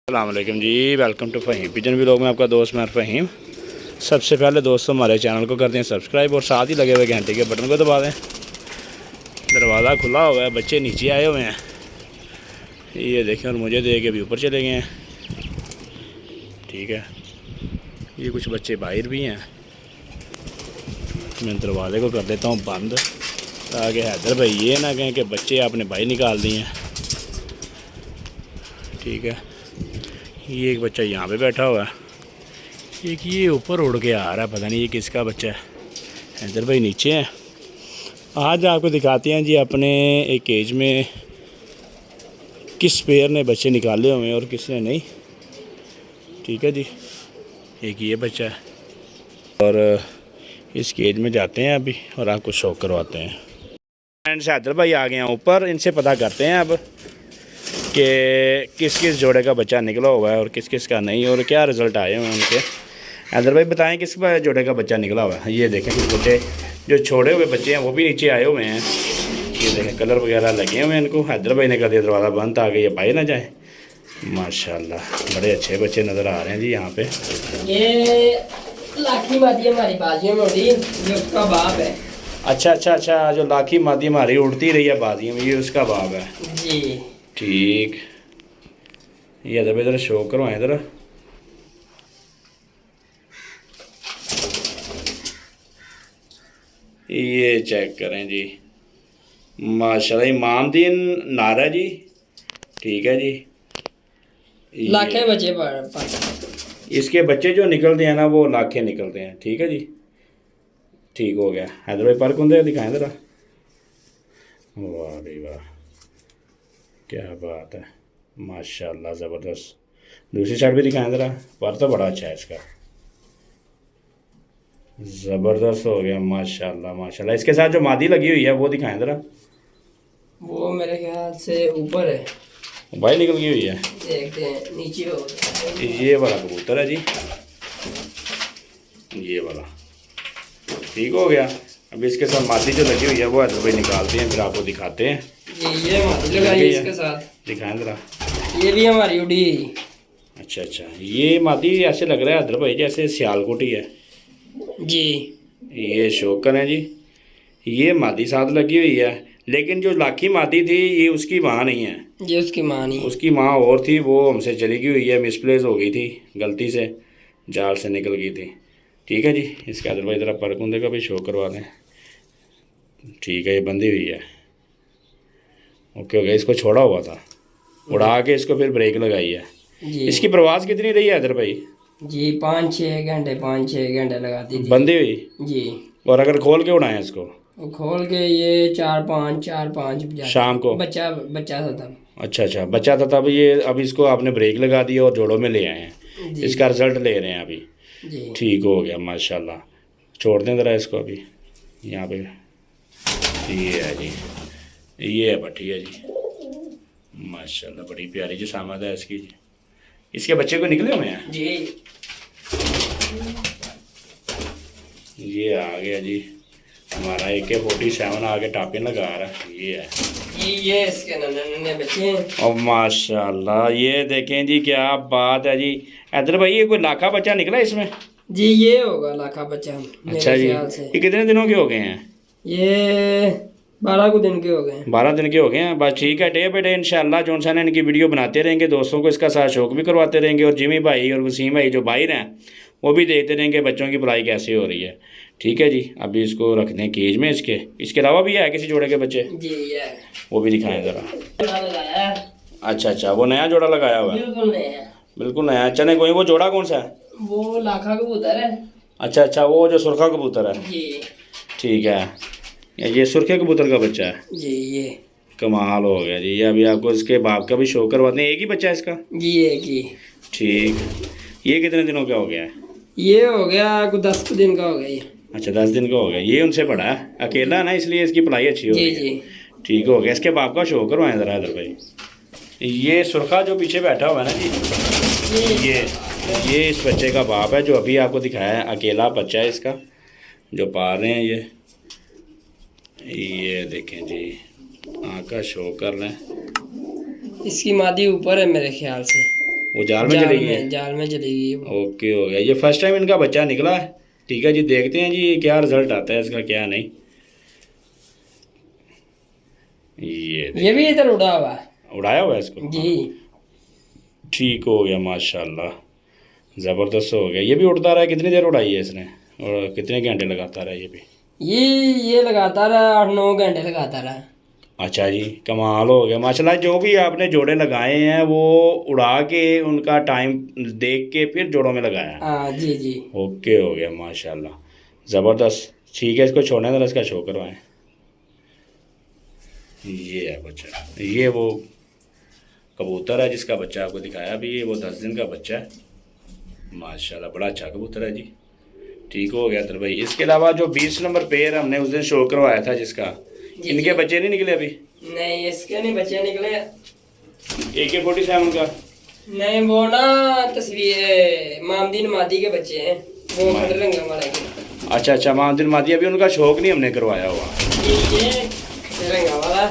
अस्सलामुअलैकुम जी, welcome to Faheem pigeon vlog में आपका दोस्त मैं फ़हीम। सबसे पहले दोस्तों हमारे चैनल को कर दें सब्सक्राइब और साथ ही लगे हुए घंटे के बटन को दबा दें। दरवाज़ा खुला हुआ है, बच्चे नीचे आए हुए हैं, ये देखें, और मुझे देख के अभी ऊपर चले गए हैं। ठीक है, ये कुछ बच्चे बाहर भी हैं। मैं दरवाज़े को कर देता हूँ बंद ताकि हैदर भाई ये ना कहें कि बच्चे आपने बाहर निकाल दिए हैं। ठीक है, ये एक बच्चा यहाँ पे बैठा हुआ है, एक ये ऊपर उड़ के आ रहा है, पता नहीं ये किसका बच्चा है। हैदर भाई नीचे हैं। आज आपको दिखाते हैं जी अपने एक केज में किस पेयर ने बच्चे निकाले हुए हैं और किसने नहीं। ठीक है जी, एक ये बच्चा है और इस केज में जाते हैं अभी और आपको शो करवाते हैं। एंड से हैदर भाई आ गए हैं ऊपर, इनसे पता करते हैं अब कि किस किस जोड़े का बच्चा निकला हुआ है और किस किस का नहीं, और क्या रिज़ल्ट आए हुए हैं उनके। हैदर भाई बताएं किस जोड़े का बच्चा निकला हुआ है। ये देखें कुछ बच्चे जो छोड़े हुए बच्चे हैं वो भी नीचे आए हुए हैं। ये देखें कलर वगैरह लगे हुए हैं इनको। हैदर भाई ने कर दिया दरवाज़ा बंद ताकि ये बाहर ना जाए। माशाल्लाह बड़े अच्छे बच्चे नज़र आ रहे हैं जी यहाँ पे। ये लाठी मादी हमारी बाजियों में उड़ी, ये उसका बाप है। अच्छा, जो लाठी मादी हमारी उड़ती रही है बाजियों में, ये उसका बाप है जी। ठीक, ये इधर शो करवाएं ज़रा। ये चेक करें जी, माशाल्लाह इमामदीन नारा जी। ठीक है जी, लाखे बच्चे पर इसके बच्चे जो निकलते हैं ना वो लाखे निकलते हैं। ठीक है जी, ठीक हो गया। हैदर भाई पर कुंदे दिखाएं ज़रा। वाह भाई वाह, क्या बात है, माशाल्लाह ज़बरदस्त। दूसरी साइड भी दिखाएं ज़रा, पर तो बड़ा अच्छा है इसका, ज़बरदस्त हो गया माशाल्लाह माशाल्लाह। इसके साथ जो मादी लगी हुई है वो दिखाएं ज़रा। वो मेरे ख्याल से ऊपर है, भाई निकल गई हुई है, देखते हैं नीचे हो। ये वाला कबूतर है जी, ये वाला ठीक हो गया। अभी इसके साथ मादी जो लगी हुई है वो हैदर भाई निकालते हैं, फिर आपको दिखाते हैं। ये मादी लगाई इसके साथ, दिखाएं ज़रा। ये भी हमारी उड़ी। अच्छा, ये मादी ऐसे लग रहा है हैदर भाई जैसे सियालकोटी है जी। ये शोकर है जी, ये मादी साथ लगी हुई है, लेकिन जो लाखी मादी थी ये उसकी माँ नहीं है, ये उसकी माँ नहीं, उसकी माँ और थी, वो हमसे चली गई हुई है, मिसप्लेस हो गई थी, गलती से जाल से निकल गई थी। ठीक है जी, इसके हैदर भाई ज़रा पर कुंदे का भी शो करवा दें। ठीक है, ये बंधी हुई है। ओके, इसको छोड़ा हुआ था, उड़ा के इसको फिर ब्रेक लगाई है। इसकी प्रवास कितनी रही है हैदर भाई? जी 5-6 घंटे लगाती थी बंधी हुई जी। और अगर खोल के उड़ाएं इसको, खोल के ये 4-5 शाम को बच्चा था तब। अच्छा, बच्चा था तब। ये अब इसको आपने ब्रेक लगा दिया और जोड़ों में ले आए हैं, इसका रिज़ल्ट ले रहे हैं अभी जी। ठीक हो गया माशाल्लाह। छोड़ दें ज़रा इसको अभी यहाँ पे। ये है जी, ये है पट्टी है जी, माशाल्लाह बड़ी प्यारी जो सामद है इसकी। इसके बच्चे को निकले हुए हैं जी। ये आ गया जी हमारा AK-47 आगे टापे लगा रहा है। ये है ये इसके नन्हे बच्चे हैं। और माशाल्लाह ये देखें जी, क्या बात है जी। हैदर भाई ये कोई लाखा बच्चा निकला इसमें? जी ये होगा लाखा बच्चा अच्छा जी, ये कितने दिनों के हो गए हैं? ये 12 दिन के हो गए। 12 दिन के हो गए हैं बस। ठीक है, डे बाई डे इंशाल्लाह जोन सा इनकी वीडियो बनाते रहेंगे, दोस्तों को इसका साथ शौक भी करवाते रहेंगे, और जिमी भाई और वसीम भाई जो बाहर हैं वो भी देखते रहेंगे बच्चों की पढ़ाई कैसे हो रही है। ठीक है जी, अभी इसको रख दें केज में। इसके अलावा भी है किसी जोड़े के बच्चे? जी है, वो भी दिखाएं ज़रा। अच्छा, वो नया जोड़ा लगाया हुआ है, बिल्कुल नया। चने कोई वो जोड़ा कौन सा है? वो लाखा कबूतर है। अच्छा, वो जो सुरखा कबूतर है जी। ठीक है, ये सुरखे कबूतर का बच्चा है जी। ये कमाल हो गया जी। अभी आपको इसके बाप का भी शो करवाते हैं। एक ही बच्चा है इसका? जी एक ही। ठीक, ये कितने दिनों का हो गया है? ये हो गया कुछ 10 दिन का हो गया ये। अच्छा, 10 दिन का हो गया। ये उनसे बड़ा है, अकेला है ना, इसलिए इसकी पढ़ाई अच्छी हो जी गई। जी। ठीक हो गया। इसके बाप का शो करवाएं ज़रा इधर भाई। ये सुरखा जो पीछे बैठा हुआ है ना जी, ये इस बच्चे का बाप है जो अभी आपको दिखाया है। अकेला बच्चा है इसका जो पाल रहे हैं ये देखें जी, आँख का शो कर लें। इसकी मादी ऊपर है मेरे ख्याल से। वो जाल में चलेगी है? जाल में चलेगी वो। ओके हो गया। ये फर्स्ट टाइम इनका बच्चा निकला है। ठीक है जी, देखते हैं जी क्या रिजल्ट आता है इसका, क्या नहीं। ये भी इधर उड़ा हुआ है। उड़ाया हुआ है इसको जी। ठीक हो गया माशाल्लाह, ज़बरदस्त हो गया। ये भी उड़ता रहा, कितनी देर उड़ाई है इसने और कितने घंटे लगाता रहा ये भी? ये लगाता रहा 8-9 घंटे लगाता रहा। अच्छा जी, कमाल हो गया माशाल्लाह। जो भी आपने जोड़े लगाए हैं वो उड़ा के उनका टाइम देख के फिर जोड़ों में लगाया है। हाँ जी जी। ओके हो गया माशाल्लाह, ज़बरदस्त। ठीक है, इसको छोड़ने देना, इसका शो करवाएं। ये है बच्चा, ये वो कबूतर है जिसका बच्चा आपको दिखाया अभी, ये वो 10 दिन का बच्चा है माशाल्लाह। बड़ा अच्छा कबूतर है जी। ठीक हो गया तर भाई। इसके अलावा जो 20 नंबर पेयर हमने उस दिन शो करवाया था जिसका, इनके बच्चे नहीं निकले अभी? नहीं, इसके नहीं बच्चे निकले। AK-47 का नहीं, वो ना तस्वीर मामदीन मादी के बच्चे हैं, वो खड़े रंग वाला के। अच्छा अच्छा, महादिन मादी अभी उनका शौक नहीं हमने करवाया हुआ। ये रंगा वाला।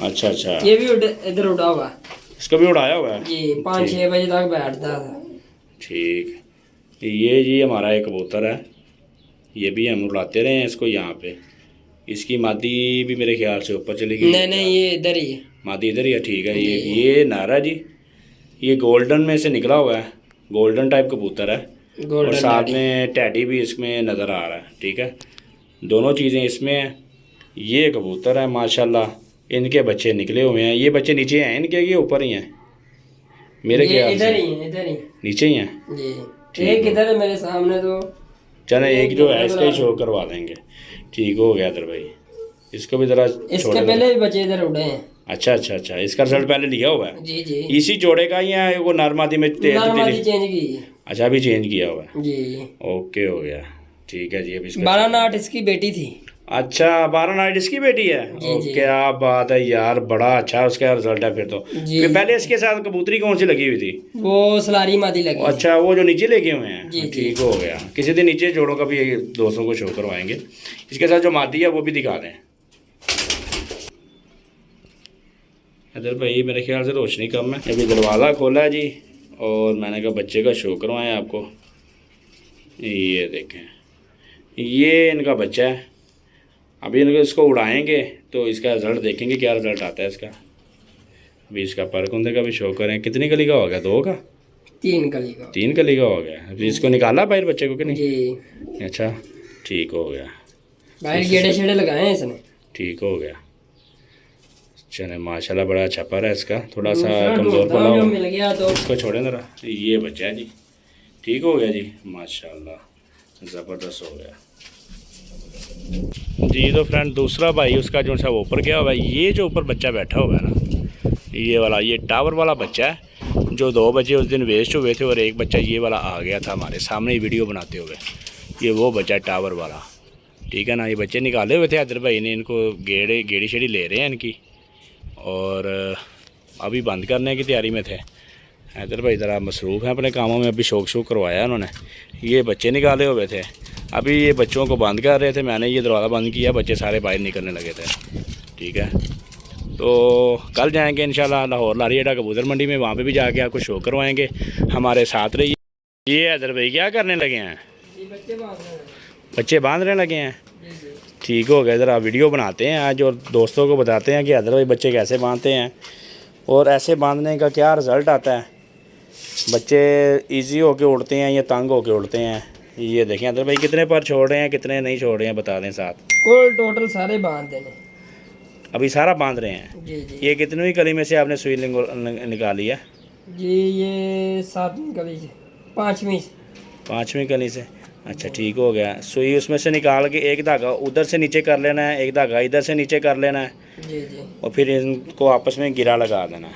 अच्छा अच्छा, ये भी इधर उड़ा हुआ। इसको भी उड़ाया हुआ है जी, 5-6 बजे तक बैठता था। ठीक। ये जी हमारा एक कबूतर है, ये भी हम उड़ाते रहे हैं इसको यहाँ पे। इसकी मादी भी मेरे ख्याल से ऊपर चली गई। नहीं, ये इधर ही है। मादी इधर ही है। ठीक है। ये नारा जी, ये गोल्डन में से निकला हुआ है, गोल्डन टाइप कबूतर है और साथ में टैडी भी इसमें नज़र आ रहा है। ठीक है, दोनों चीज़ें इसमें हैं। ये कबूतर है माशाल्लाह, इनके बच्चे निकले हुए हैं। ये बच्चे नीचे हैं इनके, ये ऊपर ही हैं मेरे ख्याल से? इधर ही नीचे ही हैं जी। एक इधर है मेरे सामने, तो चले एक जो है इसका ही शो करवा देंगे। ठीक हो गया इधर भाई, इसको भी ज़रा इसके पहले भी बच्चे इधर उड़े हैं। अच्छा अच्छा अच्छा, इसका रिजल्ट पहले लिया हुआ है? जी जी। इसी जोड़े का या वो नरमादी में चेंज की? अच्छा, अभी चेंज किया हुआ है जी। ओके हो गया। ठीक है जी। अभी 12 नाट इसकी बेटी थी। अच्छा, 12 नाइट इसकी बेटी है। क्या बात है यार, बड़ा अच्छा उसका रिजल्ट है फिर तो। फिर पहले इसके साथ कबूतरी कौन सी लगी हुई थी? वो सलारी मादी लगी। अच्छा, वो जो नीचे लेके हुए हैं। ठीक हो गया। किसी दिन नीचे जोड़ों का भी दोस्तों को शो करवाएंगे। इसके साथ जो मादी है वो भी दिखा दें। इधर भाई मेरे ख्याल से रोशनी कम है। अभी दरवाज़ा खोला है जी और मैंने कहा बच्चे का शो करवाएं आपको। ये देखें, ये इनका बच्चा है। अभी इनको इसको उड़ाएंगे तो इसका रिज़ल्ट देखेंगे क्या रिज़ल्ट आता है इसका। अभी इसका पर कुंदे का भी शो करें। कितनी कली का हो गया? 2 का? 3 कली का। 3 कली का हो गया। अभी इसको निकाला बाहर बच्चे को कि नहीं? जी। अच्छा, ठीक हो गया। बाहर गेड़े शेड़े लगाए हैं इसने। ठीक हो गया। चले माशाल्लाह, बड़ा अच्छा पर है इसका। थोड़ा सा कमज़ोर पड़ा हुआ मिल गया तो इसको छोड़े ज़रा। ये बच्चा है जी। ठीक हो गया जी माशाल्लाह, ज़बरदस्त हो गया जी। तो फ्रेंड दूसरा भाई उसका जो सा ऊपर गया हुआ है, ये जो ऊपर बच्चा बैठा हुआ है ना, ये वाला, ये टावर वाला बच्चा है। जो 2 बच्चे उस दिन वेस्ट हुए थे और एक बच्चा ये वाला आ गया था हमारे सामने ही वीडियो बनाते हुए। ये वो बच्चा टावर वाला। ठीक है ना, ये बच्चे निकाले हुए थे हैदर भाई ने। इनको गेड़ी शेड़ी ले रहे हैं इनकी और अभी बंद करने की तैयारी में थे। हैदर भाई ज़रा मसरूफ़ हैं अपने कामों में, अभी शौक करवाया उन्होंने। ये बच्चे निकाले हुए थे, अभी ये बच्चों को बंद कर रहे थे। मैंने ये दरवाज़ा बंद किया, बच्चे सारे बाहर निकलने लगे थे। ठीक है, तो कल जाएंगे इंशाल्लाह लाहौर लारी अड्डा कबूतर मंडी में, वहाँ पे भी जाके आपको शो करवाएंगे। हमारे साथ रहिए। ये हैदर भाई क्या करने लगे हैं? बच्चे बांधने लगे हैं। ठीक हो गया। ज़रा वीडियो बनाते हैं आज और दोस्तों को बताते हैं कि हैदर भाई बच्चे कैसे बांधते हैं और ऐसे बांधने का क्या रिज़ल्ट आता है। बच्चे इजी होके उड़ते हैं या तंग होके उड़ते हैं। ये देखें हैदर भाई कितने पर छोड़ रहे हैं, कितने नहीं छोड़ रहे हैं, बता दें साथ। कुल टोटल सारे बांध देने। अभी सारा बांध रहे हैं। जी जी। ये कितनी कली में से आपने सुई निकाली है? जी, ये 7वीं कली से 5वीं कली से। अच्छा, ठीक हो गया। सुई उसमें से निकाल के एक धागा उधर से नीचे कर लेना है, एक धागा इधर से नीचे कर लेना है। जी जी। और फिर इनको आपस में गिरा लगा देना है।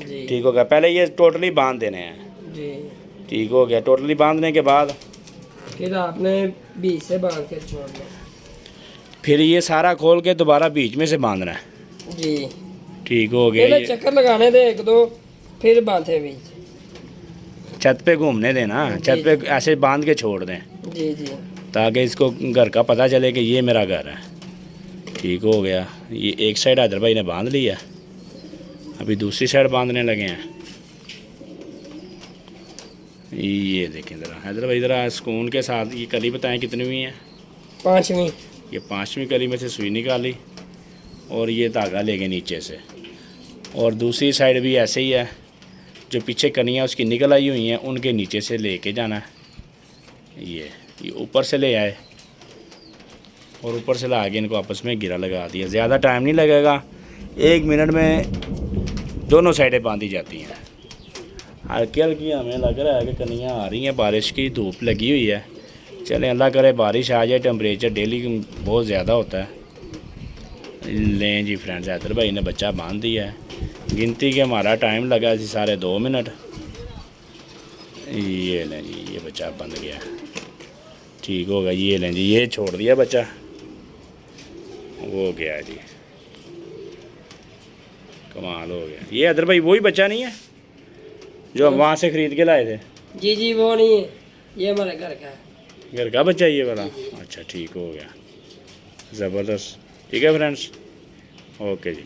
जी। ठीक हो गया। पहले ये टोटली बांध देने हैं। जी। ठीक हो गया। टोटली बांधने के बाद फिर आपने बीच से बांध के छोड़ना। फिर ये सारा खोल के दोबारा बीच में से बांधना है। जी। ठीक हो गया। पहले चक्कर लगाने दे 1-2, फिर बांधे बीच। छत पे घूमने देना, छत पे ऐसे बांध के छोड़ दें। जी जी। ताकि इसको घर का पता चले कि ये मेरा घर है। ठीक हो गया। ये एक साइड हैदर भाई ने बांध लिया, अभी दूसरी साइड बांधने लगे हैं। ये देखें ज़रा हैदर भाई, ज़रा सुकून के साथ ये कली बताएं कितनी हुई है। 5वीं। ये 5वीं कली में से सुई निकाली और ये धागा ले गए नीचे से, और दूसरी साइड भी ऐसे ही है, जो पीछे कनियाँ उसकी निकल आई हुई हैं उनके नीचे से लेके जाना है। ये ऊपर से ले आए और ऊपर से ला के इनको आपस में गिरा लगा दिया। ज़्यादा टाइम नहीं लगेगा, 1 मिनट में दोनों साइडें बांधी जाती हैं। हल्की हल्की हमें लग रहा है कि कनियाँ आ रही हैं, बारिश की धूप लगी हुई है। चलें अल्लाह करे बारिश आ जाए। टेम्परेचर डेली बहुत ज़्यादा होता है। लें जी फ्रेंड्स, हैदर भाई ने बच्चा बांध दिया है। गिनती के हमारा टाइम लगा जी सारे 2 मिनट। ये लें जी, ये बच्चा बंद गया, ठीक होगा। ये लें जी, ये छोड़ दिया बच्चा, वो गया जी, कमाल हो गया। ये हैदर भाई वही बच्चा नहीं है जो हम वहाँ से ख़रीद के लाए थे? जी जी वो नहीं है, ये हमारे घर का है। घर का बच्चा ये वाला? अच्छा ठीक हो गया, ज़बरदस्त। ठीक है फ्रेंड्स, ओके जी।